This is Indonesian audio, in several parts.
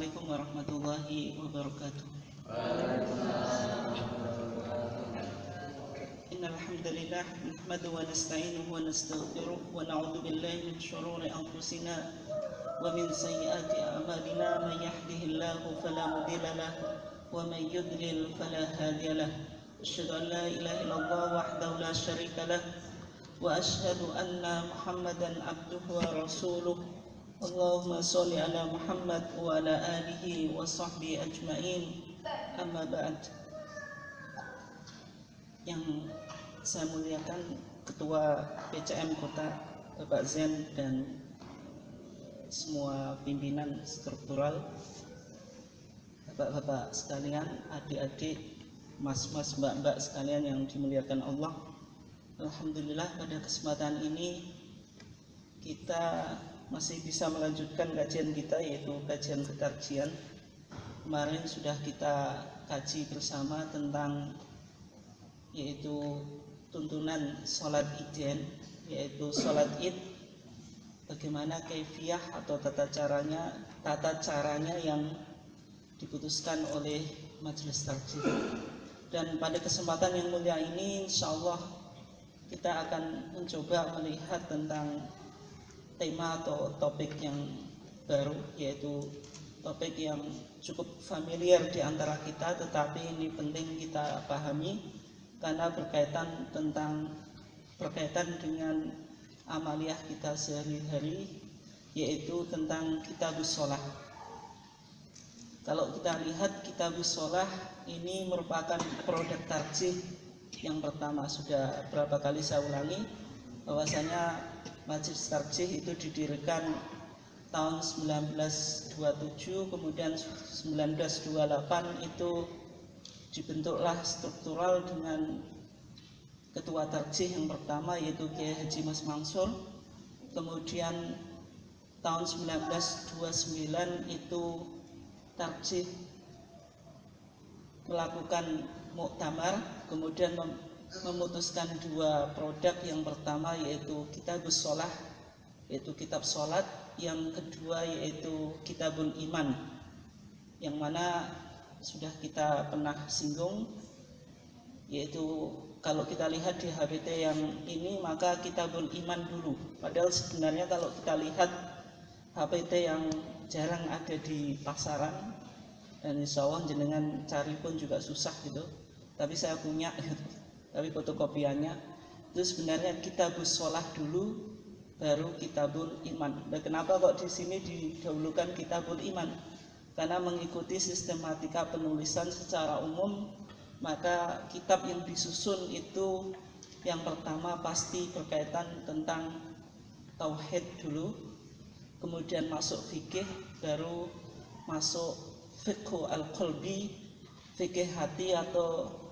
Assalamualaikum warahmatullahi wabarakatuh. Innal hamdalillah nahmaduhu wa nasta'inuhu wa nastaghfiruh wa na'udzu billahi min shururi anfusina wa min sayyiati a'malina. Man yahdihillahu fala mudilla lahu wa man yudlil fala hadiya lahu. Asyhadu an la ilaha illallah wahdahu la syarika lahu wa asyhadu anna Muhammadan abduhu wa rasuluh. Allahumma sholli ala Muhammad wa ala alihi wa sahbihi ajma'in. Amma ba'd. Yang saya muliakan Ketua PCM Kota Bapak Zen dan semua pimpinan struktural, bapak-bapak sekalian, adik-adik, mas-mas, mbak-mbak sekalian yang dimuliakan Allah. Alhamdulillah pada kesempatan ini kita masih bisa melanjutkan kajian kita, yaitu kajian ketarjian. Kemarin sudah kita kaji bersama tentang yaitu tuntunan sholat Idin, yaitu sholat Id, bagaimana kaifiyah atau tata caranya yang diputuskan oleh majelis tarjih. Dan pada kesempatan yang mulia ini insyaallah kita akan mencoba melihat tentang tema atau topik yang baru, yaitu topik yang cukup familiar di antara kita, tetapi ini penting kita pahami karena berkaitan dengan amaliyah kita sehari-hari, yaitu tentang kitabus shalah. Kalau kita lihat kitabus shalah ini merupakan produk tarjih yang pertama. Sudah berapa kali saya ulangi bahwasanya majelis tarjih itu didirikan tahun 1927, kemudian 1928 itu dibentuklah struktural dengan ketua tarjih yang pertama yaitu Kiai Haji Mas Mansur. Kemudian tahun 1929 itu tarjih melakukan muktamar, kemudian memutuskan dua produk. Yang pertama yaitu kitabus shalah, yaitu kitab sholat. Yang kedua yaitu kitabul iman, yang mana sudah kita pernah singgung, yaitu kalau kita lihat di HBT yang ini maka kitabul iman dulu. Padahal sebenarnya kalau kita lihat HBT yang jarang ada di pasaran, dan insya Allah jenengan cari pun juga susah gitu, tapi saya punya tapi fotokopiannya itu sebenarnya kitabus shalah dulu baru kitabul iman. Dan kenapa kok di sini didahulukan kitabul iman? Karena mengikuti sistematika penulisan secara umum, maka kitab yang disusun itu yang pertama pasti berkaitan tentang tauhid dulu, kemudian masuk fikih, baru masuk fiqhu al-qalbi, fikih hati atau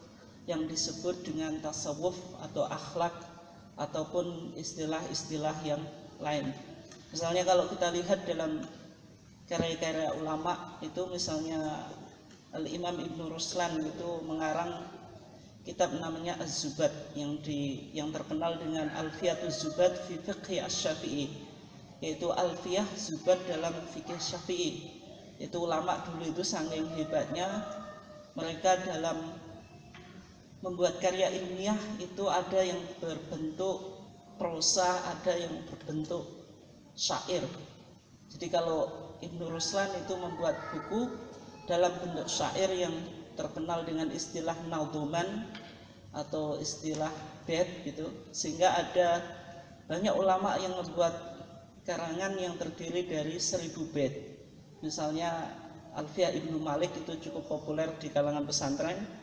yang disebut dengan tasawuf atau akhlak ataupun istilah-istilah yang lain. Misalnya kalau kita lihat dalam karya-karya ulama itu, misalnya Al-Imam Ibnu Ruslan itu mengarang kitab namanya Az-Zubad yang terkenal dengan Alfiyatuz Zubad fi Fiqhi Asy-Syafi'i, yaitu Alfiyah Zubad dalam fikih Syafi'i. Itu ulama dulu itu saking hebatnya mereka dalam membuat karya ilmiah itu ada yang berbentuk prosa, ada yang berbentuk syair. Jadi kalau Ibnu Ruslan itu membuat buku dalam bentuk syair yang terkenal dengan istilah nadzuman atau istilah bait gitu, sehingga ada banyak ulama yang membuat karangan yang terdiri dari 1000 bait. Misalnya Alfiyah Ibnu Malik itu cukup populer di kalangan pesantren.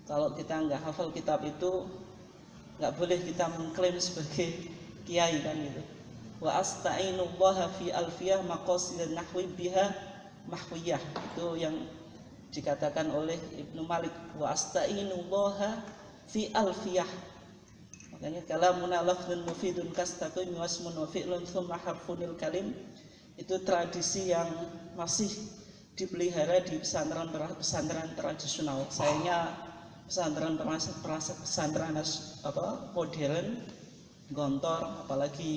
Kalau kita nggak hafal kitab itu, nggak boleh kita mengklaim sebagai kiai kan gitu. Wa asta'inullaha fi alfiyah maqasidan nahwi biha mahwiyah, itu yang dikatakan oleh Ibnu Malik. Wa asta'inullaha fi alfiyah, makanya kalamuna lafdun mufidun kastaqim wasmun wa fi'lun thumma harfunil kalim. Itu tradisi yang masih dipelihara di pesantren tradisional. Sayangnya pesantren modern, gontor, apalagi